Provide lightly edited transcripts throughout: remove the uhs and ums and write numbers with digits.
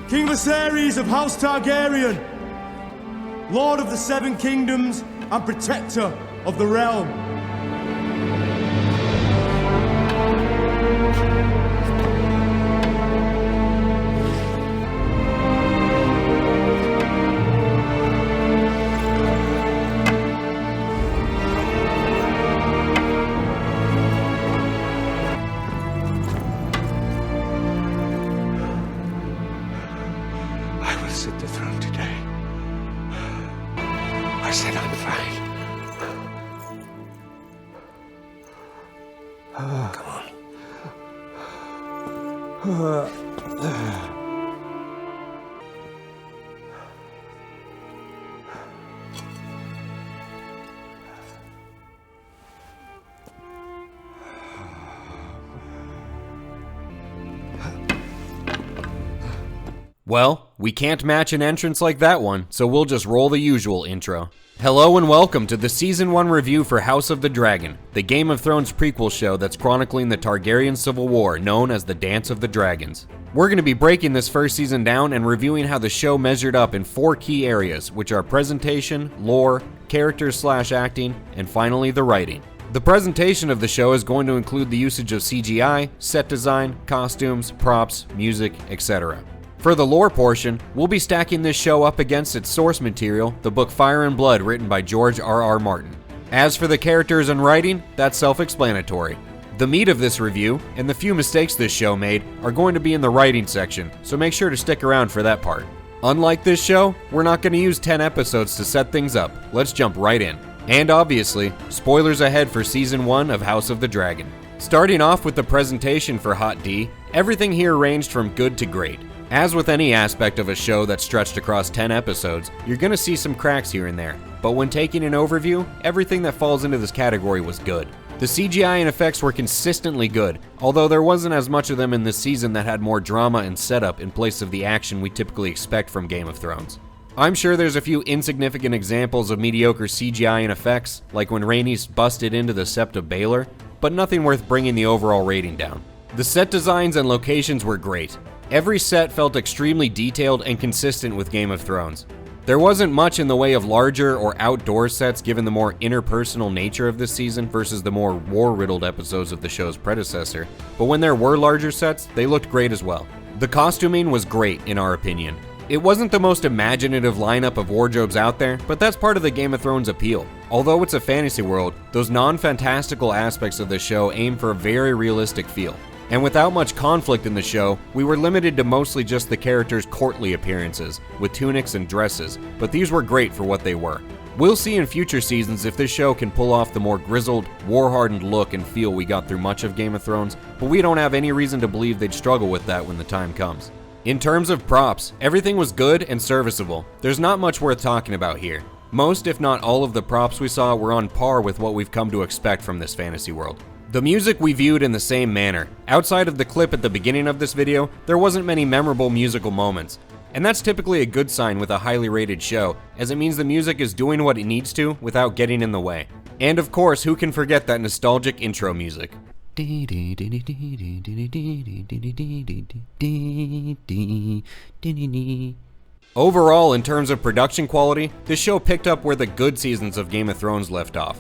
King Viserys of House Targaryen, Lord of the Seven Kingdoms and Protector of the Realm. I will sit the throne today. I said I'm fine. Come on. Well, we can't match an entrance like that one, so we'll just roll the usual intro. Hello and welcome to the Season 1 review for House of the Dragon, the Game of Thrones prequel show that's chronicling the Targaryen Civil War known as the Dance of the Dragons. We're going to be breaking this first season down and reviewing how the show measured up in 4 key areas, which are presentation, lore, characters/acting, and finally the writing. The presentation of the show is going to include the usage of CGI, set design, costumes, props, music, etc. For the lore portion, we'll be stacking this show up against its source material, the book Fire and Blood written by George R.R. Martin. As for the characters and writing, that's self-explanatory. The meat of this review, and the few mistakes this show made, are going to be in the writing section, so make sure to stick around for that part. Unlike this show, we're not going to use 10 episodes to set things up. Let's jump right in. And obviously, spoilers ahead for Season 1 of House of the Dragon. Starting off with the presentation for Hot D, everything here ranged from good to great. As with any aspect of a show that's stretched across 10 episodes, you're gonna see some cracks here and there, but when taking an overview, everything that falls into this category was good. The CGI and effects were consistently good, although there wasn't as much of them in this season that had more drama and setup in place of the action we typically expect from Game of Thrones. I'm sure there's a few insignificant examples of mediocre CGI and effects, like when Rhaenys busted into the Sept of Baelor, but nothing worth bringing the overall rating down. The set designs and locations were great. Every set felt extremely detailed and consistent with Game of Thrones. There wasn't much in the way of larger or outdoor sets given the more interpersonal nature of this season versus the more war-riddled episodes of the show's predecessor, but when there were larger sets, they looked great as well. The costuming was great in our opinion. It wasn't the most imaginative lineup of wardrobes out there, but that's part of the Game of Thrones appeal. Although it's a fantasy world, those non-fantastical aspects of the show aim for a very realistic feel. And without much conflict in the show, we were limited to mostly just the characters' courtly appearances, with tunics and dresses, but these were great for what they were. We'll see in future seasons if this show can pull off the more grizzled, war-hardened look and feel we got through much of Game of Thrones, but we don't have any reason to believe they'd struggle with that when the time comes. In terms of props, everything was good and serviceable. There's not much worth talking about here. Most, if not all of the props we saw were on par with what we've come to expect from this fantasy world. The music we viewed in the same manner. Outside of the clip at the beginning of this video, there wasn't many memorable musical moments. And that's typically a good sign with a highly rated show, as it means the music is doing what it needs to without getting in the way. And of course, who can forget that nostalgic intro music? Overall, in terms of production quality, this show picked up where the good seasons of Game of Thrones left off.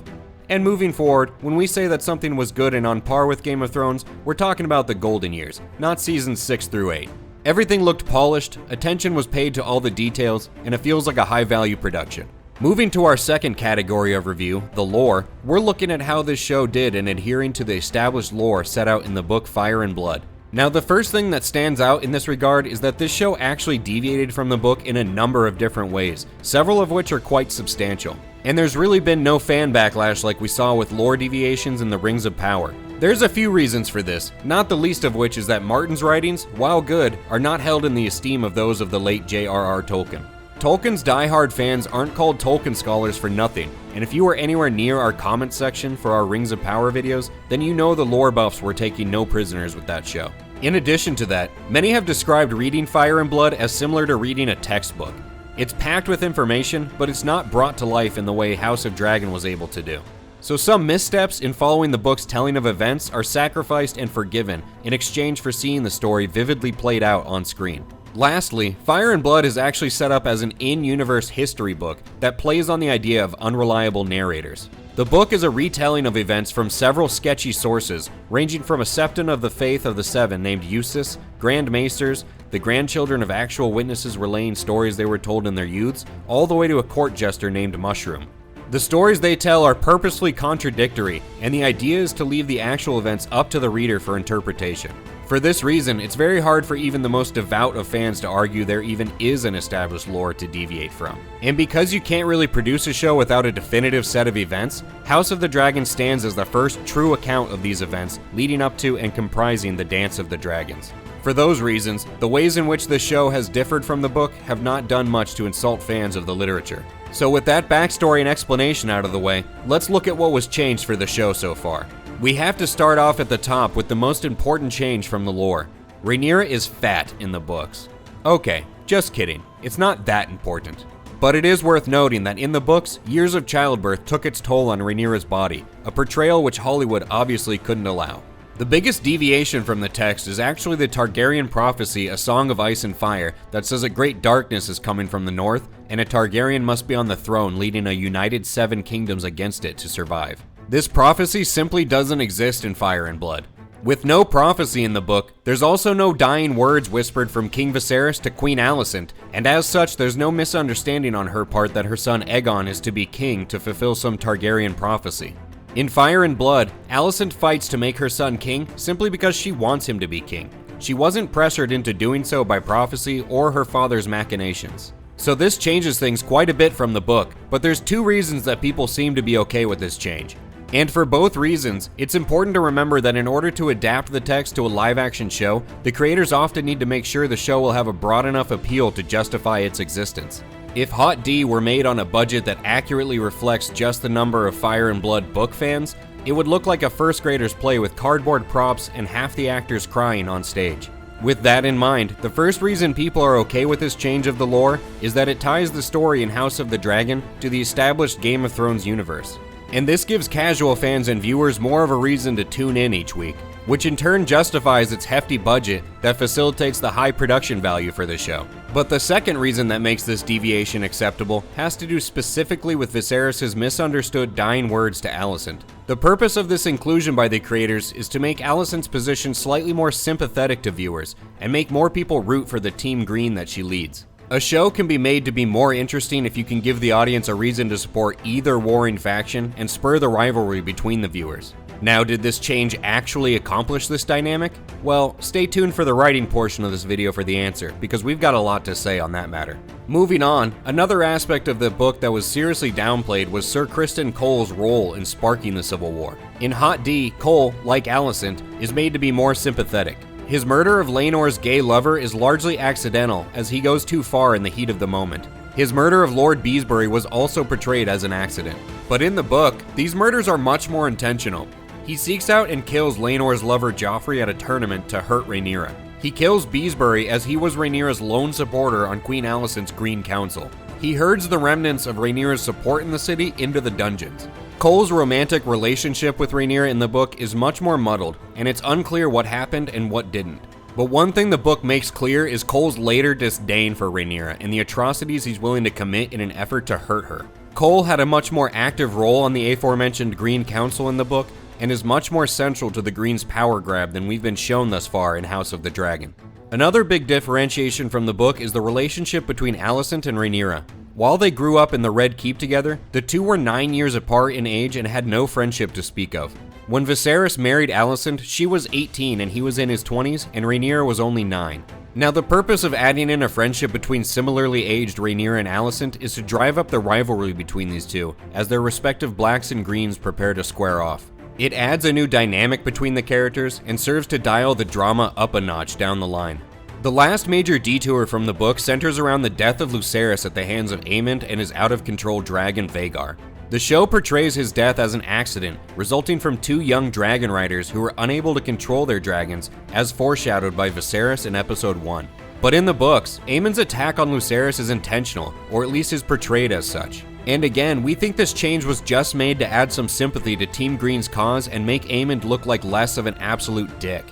And moving forward, when we say that something was good and on par with Game of Thrones, we're talking about the golden years, not seasons 6 through 8. Everything looked polished, attention was paid to all the details, and it feels like a high-value production. Moving to our second category of review, the lore, we're looking at how this show did in adhering to the established lore set out in the book Fire and Blood. Now, the first thing that stands out in this regard is that this show actually deviated from the book in a number of different ways, several of which are quite substantial. And there's really been no fan backlash like we saw with lore deviations in the Rings of Power. There's a few reasons for this, not the least of which is that Martin's writings, while good, are not held in the esteem of those of the late J.R.R. Tolkien. Tolkien's diehard fans aren't called Tolkien scholars for nothing, and if you were anywhere near our comment section for our Rings of Power videos, then you know the lore buffs were taking no prisoners with that show. In addition to that, many have described reading Fire and Blood as similar to reading a textbook. It's packed with information, but it's not brought to life in the way House of Dragon was able to do. So some missteps in following the book's telling of events are sacrificed and forgiven in exchange for seeing the story vividly played out on screen. Lastly, Fire and Blood is actually set up as an in-universe history book that plays on the idea of unreliable narrators. The book is a retelling of events from several sketchy sources, ranging from a septon of the faith of the Seven named Eustace, Grand Maesters, the grandchildren of actual witnesses relaying stories they were told in their youths, all the way to a court jester named Mushroom. The stories they tell are purposefully contradictory, and the idea is to leave the actual events up to the reader for interpretation. For this reason, it's very hard for even the most devout of fans to argue there even is an established lore to deviate from. And because you can't really produce a show without a definitive set of events, House of the Dragon stands as the first true account of these events leading up to and comprising the Dance of the Dragons. For those reasons, the ways in which the show has differed from the book have not done much to insult fans of the literature. So with that backstory and explanation out of the way, let's look at what was changed for the show so far. We have to start off at the top with the most important change from the lore. Rhaenyra is fat in the books. Okay, just kidding, it's not that important. But it is worth noting that in the books, years of childbirth took its toll on Rhaenyra's body, a portrayal which Hollywood obviously couldn't allow. The biggest deviation from the text is actually the Targaryen prophecy, A Song of Ice and Fire, that says a great darkness is coming from the north, and a Targaryen must be on the throne leading a united 7 kingdoms against it to survive. This prophecy simply doesn't exist in Fire and Blood. With no prophecy in the book, there's also no dying words whispered from King Viserys to Queen Alicent, and as such there's no misunderstanding on her part that her son Aegon is to be king to fulfill some Targaryen prophecy. In Fire and Blood, Alicent fights to make her son king simply because she wants him to be king. She wasn't pressured into doing so by prophecy or her father's machinations. So this changes things quite a bit from the book, but there's 2 reasons that people seem to be okay with this change. And for both reasons, it's important to remember that in order to adapt the text to a live-action show, the creators often need to make sure the show will have a broad enough appeal to justify its existence. If Hot D were made on a budget that accurately reflects just the number of Fire and Blood book fans, it would look like a first grader's play with cardboard props and half the actors crying on stage. With that in mind, the first reason people are okay with this change of the lore is that it ties the story in House of the Dragon to the established Game of Thrones universe. And this gives casual fans and viewers more of a reason to tune in each week, which in turn justifies its hefty budget that facilitates the high production value for the show. But the second reason that makes this deviation acceptable has to do specifically with Viserys' misunderstood dying words to Alicent. The purpose of this inclusion by the creators is to make Alicent's position slightly more sympathetic to viewers and make more people root for the Team Green that she leads. A show can be made to be more interesting if you can give the audience a reason to support either warring faction and spur the rivalry between the viewers. Now, did this change actually accomplish this dynamic? Well, stay tuned for the writing portion of this video for the answer, because we've got a lot to say on that matter. Moving on, another aspect of the book that was seriously downplayed was Sir Criston Cole's role in sparking the Civil War. In Hot D, Cole, like Alicent, is made to be more sympathetic. His murder of Laenor's gay lover is largely accidental, as he goes too far in the heat of the moment. His murder of Lord Beesbury was also portrayed as an accident. But in the book, these murders are much more intentional. He seeks out and kills Laenor's lover Joffrey at a tournament to hurt Rhaenyra. He kills Beesbury as he was Rhaenyra's lone supporter on Queen Alicent's Green Council. He herds the remnants of Rhaenyra's support in the city into the dungeons. Cole's romantic relationship with Rhaenyra in the book is much more muddled, and it's unclear what happened and what didn't. But one thing the book makes clear is Cole's later disdain for Rhaenyra and the atrocities he's willing to commit in an effort to hurt her. Cole had a much more active role on the aforementioned Green Council in the book, and is much more central to the Green's power grab than we've been shown thus far in House of the Dragon. Another big differentiation from the book is the relationship between Alicent and Rhaenyra. While they grew up in the Red Keep together, the two were 9 years apart in age and had no friendship to speak of. When Viserys married Alicent, she was 18 and he was in his 20s, and Rhaenyra was only 9. Now, the purpose of adding in a friendship between similarly aged Rhaenyra and Alicent is to drive up the rivalry between these two, as their respective blacks and greens prepare to square off. It adds a new dynamic between the characters and serves to dial the drama up a notch down the line. The last major detour from the book centers around the death of Lucerys at the hands of Aemond and his out-of-control dragon Vhagar. The show portrays his death as an accident, resulting from 2 young dragon riders who were unable to control their dragons, as foreshadowed by Viserys in episode 1. But in the books, Aemond's attack on Lucerys is intentional, or at least is portrayed as such. And again, we think this change was just made to add some sympathy to Team Green's cause and make Aemond look like less of an absolute dick.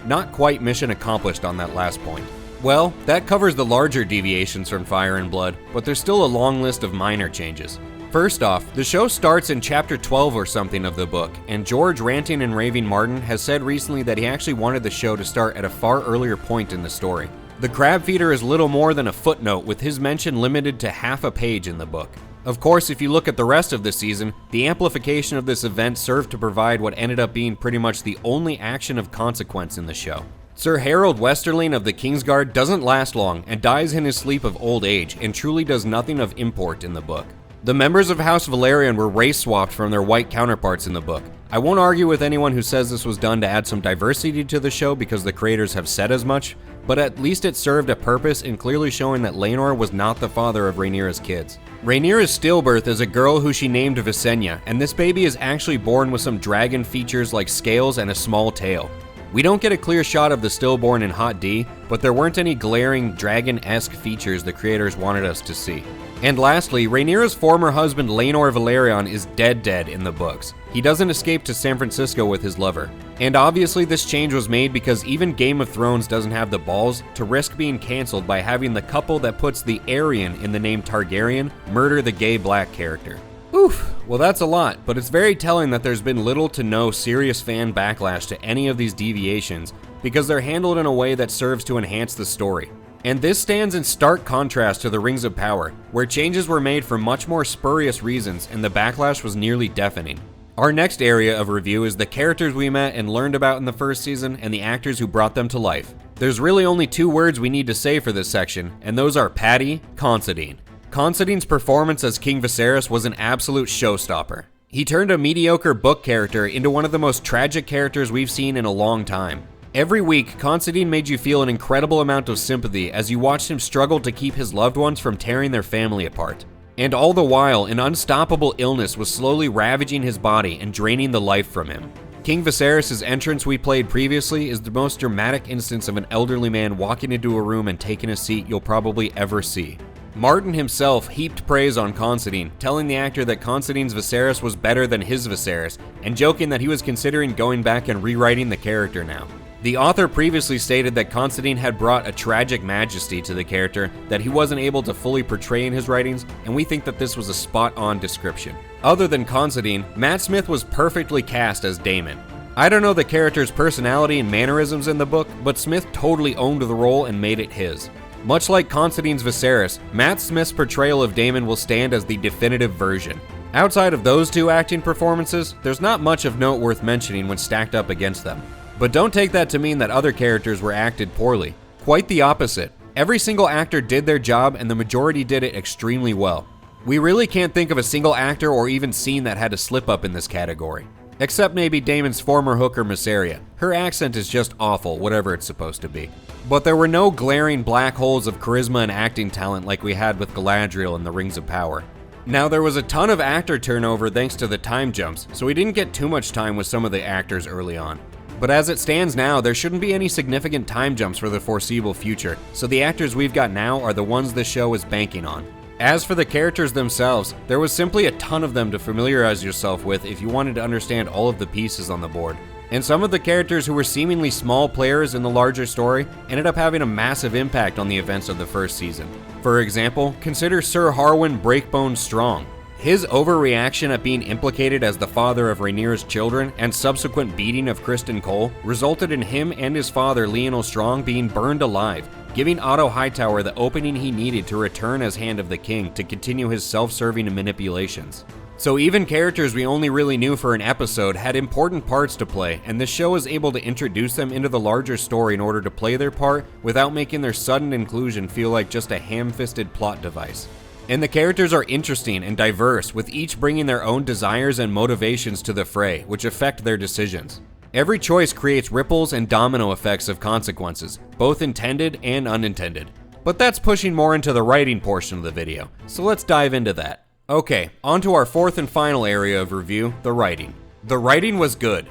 Not quite mission accomplished on that last point. Well, that covers the larger deviations from Fire and Blood, but there's still a long list of minor changes. First off, the show starts in chapter 12 or something of the book, and George Ranting and Raving Martin has said recently that he actually wanted the show to start at a far earlier point in the story. The crab feeder is little more than a footnote, with his mention limited to half a page in the book. Of course, if you look at the rest of the season, the amplification of this event served to provide what ended up being pretty much the only action of consequence in the show. Sir Harold Westerling of the Kingsguard doesn't last long and dies in his sleep of old age, and truly does nothing of import in the book. The members of House Valerian were race swapped from their white counterparts in the book. I won't argue with anyone who says this was done to add some diversity to the show because the creators have said as much, but at least it served a purpose in clearly showing that Laenor was not the father of Rhaenyra's kids. Rhaenyra's stillbirth is a girl who she named Visenya, and this baby is actually born with some dragon features like scales and a small tail. We don't get a clear shot of the stillborn in Hot D, but there weren't any glaring dragon-esque features the creators wanted us to see. And lastly, Rhaenyra's former husband Laenor Velaryon is dead in the books. He doesn't escape to San Francisco with his lover. And obviously this change was made because even Game of Thrones doesn't have the balls to risk being cancelled by having the couple that puts the Aryan in the name Targaryen murder the gay black character. Oof, well that's a lot, but it's very telling that there's been little to no serious fan backlash to any of these deviations because they're handled in a way that serves to enhance the story. And this stands in stark contrast to the Rings of Power, where changes were made for much more spurious reasons and the backlash was nearly deafening. Our next area of review is the characters we met and learned about in the first season and the actors who brought them to life. There's really only two words we need to say for this section, and those are Paddy, Considine. Considine's performance as King Viserys was an absolute showstopper. He turned a mediocre book character into one of the most tragic characters we've seen in a long time. Every week, Considine made you feel an incredible amount of sympathy as you watched him struggle to keep his loved ones from tearing their family apart. And all the while, an unstoppable illness was slowly ravaging his body and draining the life from him. King Viserys' entrance we played previously is the most dramatic instance of an elderly man walking into a room and taking a seat you'll probably ever see. Martin himself heaped praise on Considine, telling the actor that Considine's Viserys was better than his Viserys, and joking that he was considering going back and rewriting the character now. The author previously stated that Considine had brought a tragic majesty to the character that he wasn't able to fully portray in his writings, and we think that this was a spot-on description. Other than Considine, Matt Smith was perfectly cast as Daemon. I don't know the character's personality and mannerisms in the book, but Smith totally owned the role and made it his. Much like Considine's Viserys, Matt Smith's portrayal of Daemon will stand as the definitive version. Outside of those two acting performances, there's not much of note worth mentioning when stacked up against them. But don't take that to mean that other characters were acted poorly. Quite the opposite. Every single actor did their job and the majority did it extremely well. We really can't think of a single actor or even scene that had a slip up in this category. Except maybe Daemon's former hooker Mysaria. Her accent is just awful, whatever it's supposed to be. But there were no glaring black holes of charisma and acting talent like we had with Galadriel in the Rings of Power. Now there was a ton of actor turnover thanks to the time jumps, so we didn't get too much time with some of the actors early on. But as it stands now, there shouldn't be any significant time jumps for the foreseeable future, so the actors we've got now are the ones this show is banking on. As for the characters themselves, there was simply a ton of them to familiarize yourself with if you wanted to understand all of the pieces on the board. And some of the characters who were seemingly small players in the larger story ended up having a massive impact on the events of the first season. For example, consider Sir Harwin Breakbone Strong. His overreaction at being implicated as the father of Rhaenyra's children and subsequent beating of Criston Cole resulted in him and his father Lyonel Strong being burned alive, giving Otto Hightower the opening he needed to return as Hand of the King to continue his self-serving manipulations. So even characters we only really knew for an episode had important parts to play, and this show was able to introduce them into the larger story in order to play their part without making their sudden inclusion feel like just a ham-fisted plot device. And the characters are interesting and diverse, with each bringing their own desires and motivations to the fray, which affect their decisions. Every choice creates ripples and domino effects of consequences, both intended and unintended. But that's pushing more into the writing portion of the video, so let's dive into that. Okay, on to our fourth and final area of review, the writing. The writing was good.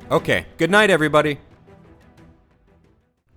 Okay, good night everybody.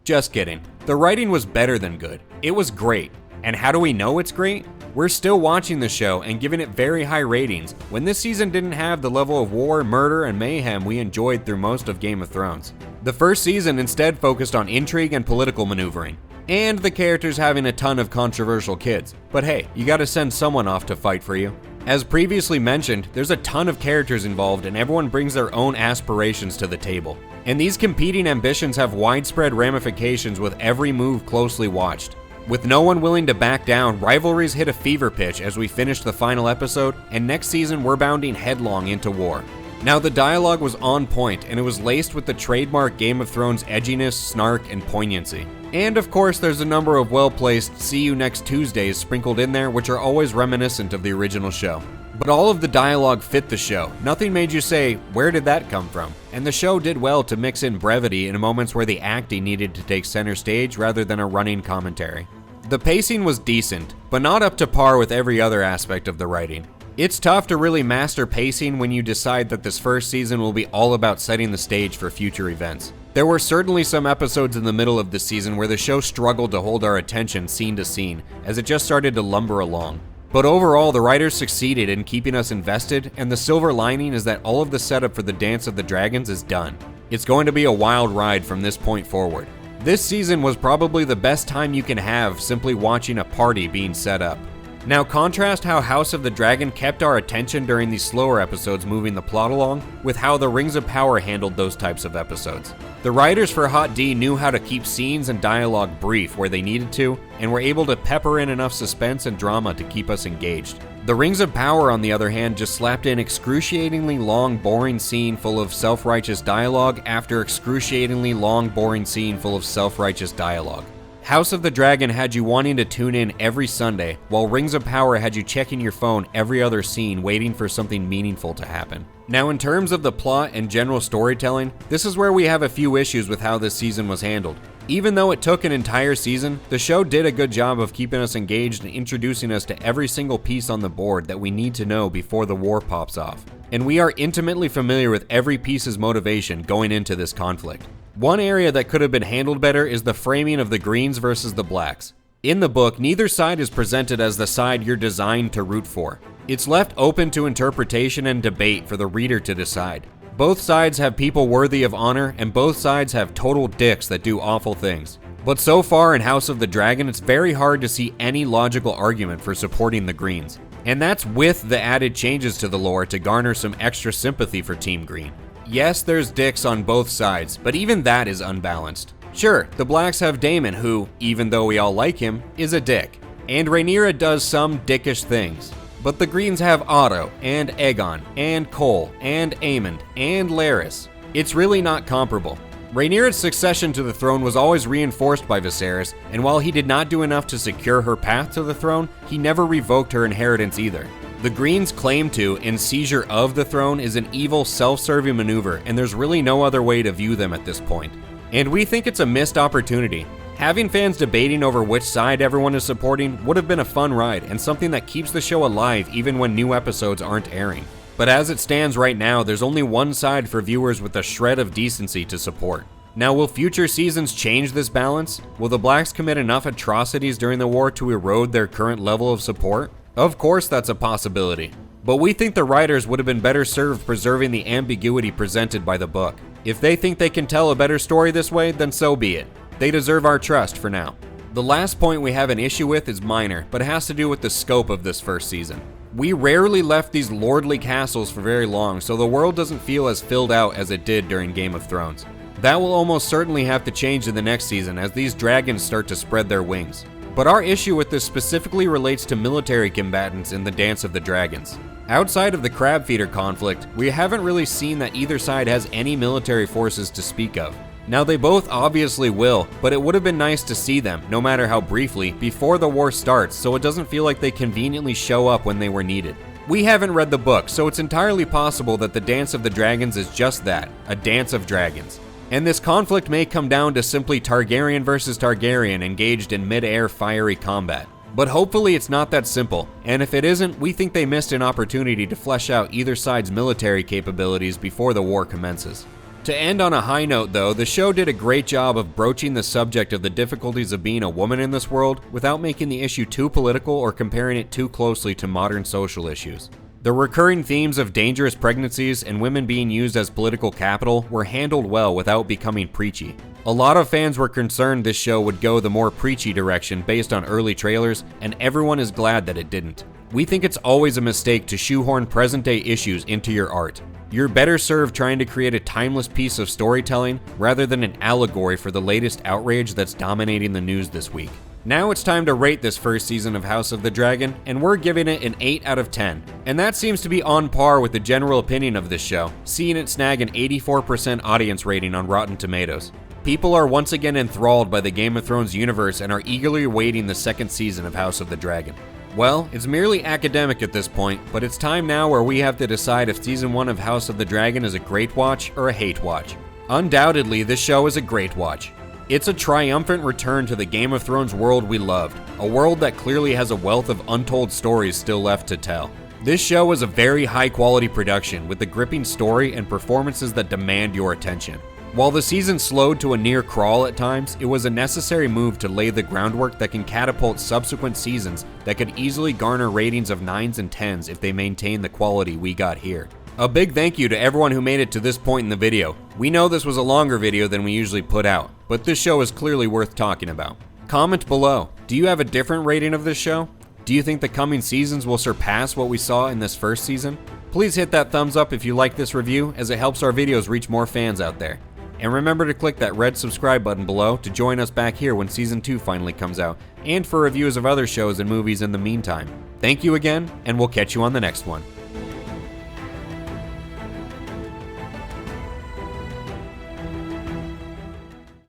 Just kidding. The writing was better than good. It was great. And how do we know it's great? We're still watching the show and giving it very high ratings when this season didn't have the level of war, murder, and mayhem we enjoyed through most of Game of Thrones. The first season instead focused on intrigue and political maneuvering, and the characters having a ton of controversial kids. But hey, you gotta send someone off to fight for you. As previously mentioned, there's a ton of characters involved and everyone brings their own aspirations to the table. And these competing ambitions have widespread ramifications with every move closely watched. With no one willing to back down, rivalries hit a fever pitch as we finished the final episode, and next season we're bounding headlong into war. Now the dialogue was on point, and it was laced with the trademark Game of Thrones edginess, snark, and poignancy. And of course there's a number of well-placed "see you next Tuesdays" sprinkled in there, which are always reminiscent of the original show. But all of the dialogue fit the show. Nothing made you say, where did that come from? And the show did well to mix in brevity in moments where the acting needed to take center stage rather than a running commentary. The pacing was decent, but not up to par with every other aspect of the writing. It's tough to really master pacing when you decide that this first season will be all about setting the stage for future events. There were certainly some episodes in the middle of the season where the show struggled to hold our attention scene to scene, as it just started to lumber along. But overall, the writers succeeded in keeping us invested, and the silver lining is that all of the setup for the Dance of the Dragons is done. It's going to be a wild ride from this point forward. This season was probably the best time you can have simply watching a party being set up. Now contrast how House of the Dragon kept our attention during these slower episodes moving the plot along with how the Rings of Power handled those types of episodes. The writers for Hot D knew how to keep scenes and dialogue brief where they needed to, and were able to pepper in enough suspense and drama to keep us engaged. The Rings of Power, on the other hand, just slapped in excruciatingly long, boring scene full of self-righteous dialogue after excruciatingly long, boring scene full of self-righteous dialogue. House of the Dragon had you wanting to tune in every Sunday, while Rings of Power had you checking your phone every other scene waiting for something meaningful to happen. Now in terms of the plot and general storytelling, this is where we have a few issues with how this season was handled. Even though it took an entire season, the show did a good job of keeping us engaged and introducing us to every single piece on the board that we need to know before the war pops off. And we are intimately familiar with every piece's motivation going into this conflict. One area that could have been handled better is the framing of the Greens versus the Blacks. In the book, neither side is presented as the side you're designed to root for. It's left open to interpretation and debate for the reader to decide. Both sides have people worthy of honor, and both sides have total dicks that do awful things. But so far in House of the Dragon, it's very hard to see any logical argument for supporting the Greens. And that's with the added changes to the lore to garner some extra sympathy for Team Green. Yes, there's dicks on both sides, but even that is unbalanced. Sure, the Blacks have Daemon, who, even though we all like him, is a dick. And Rhaenyra does some dickish things. But the Greens have Otto, and Aegon, and Cole, and Aemond, and Larys. It's really not comparable. Rhaenyra's succession to the throne was always reinforced by Viserys, and while he did not do enough to secure her path to the throne, he never revoked her inheritance either. The Greens' claim to and seizure of the throne is an evil, self-serving maneuver, and there's really no other way to view them at this point. And we think it's a missed opportunity. Having fans debating over which side everyone is supporting would have been a fun ride, and something that keeps the show alive even when new episodes aren't airing. But as it stands right now, there's only one side for viewers with a shred of decency to support. Now, will future seasons change this balance? Will the Blacks commit enough atrocities during the war to erode their current level of support? Of course that's a possibility, but we think the writers would have been better served preserving the ambiguity presented by the book. If they think they can tell a better story this way, then so be it. They deserve our trust for now. The last point we have an issue with is minor, but it has to do with the scope of this first season. We rarely left these lordly castles for very long, so the world doesn't feel as filled out as it did during Game of Thrones. That will almost certainly have to change in the next season as these dragons start to spread their wings. But our issue with this specifically relates to military combatants in the Dance of the Dragons. Outside of the crab feeder conflict, we haven't really seen that either side has any military forces to speak of. Now they both obviously will, but it would have been nice to see them, no matter how briefly, before the war starts so it doesn't feel like they conveniently show up when they were needed. We haven't read the book, so it's entirely possible that the Dance of the Dragons is just that, a dance of dragons. And this conflict may come down to simply Targaryen versus Targaryen engaged in mid-air fiery combat. But hopefully it's not that simple, and if it isn't, we think they missed an opportunity to flesh out either side's military capabilities before the war commences. To end on a high note though, the show did a great job of broaching the subject of the difficulties of being a woman in this world without making the issue too political or comparing it too closely to modern social issues. The recurring themes of dangerous pregnancies and women being used as political capital were handled well without becoming preachy. A lot of fans were concerned this show would go the more preachy direction based on early trailers, and everyone is glad that it didn't. We think it's always a mistake to shoehorn present-day issues into your art. You're better served trying to create a timeless piece of storytelling rather than an allegory for the latest outrage that's dominating the news this week. Now it's time to rate this first season of House of the Dragon, and we're giving it an 8 out of 10. And that seems to be on par with the general opinion of this show, seeing it snag an 84% audience rating on Rotten Tomatoes. People are once again enthralled by the Game of Thrones universe and are eagerly awaiting the second season of House of the Dragon. Well, it's merely academic at this point, but it's time now where we have to decide if Season 1 of House of the Dragon is a great watch or a hate watch. Undoubtedly, this show is a great watch. It's a triumphant return to the Game of Thrones world we loved, a world that clearly has a wealth of untold stories still left to tell. This show is a very high-quality production with a gripping story and performances that demand your attention. While the season slowed to a near crawl at times, it was a necessary move to lay the groundwork that can catapult subsequent seasons that could easily garner ratings of 9s and 10s if they maintain the quality we got here. A big thank you to everyone who made it to this point in the video. We know this was a longer video than we usually put out, but this show is clearly worth talking about. Comment below, do you have a different rating of this show? Do you think the coming seasons will surpass what we saw in this first season? Please hit that thumbs up if you like this review, as it helps our videos reach more fans out there. And remember to click that red subscribe button below to join us back here when Season 2 finally comes out, and for reviews of other shows and movies in the meantime. Thank you again, and we'll catch you on the next one.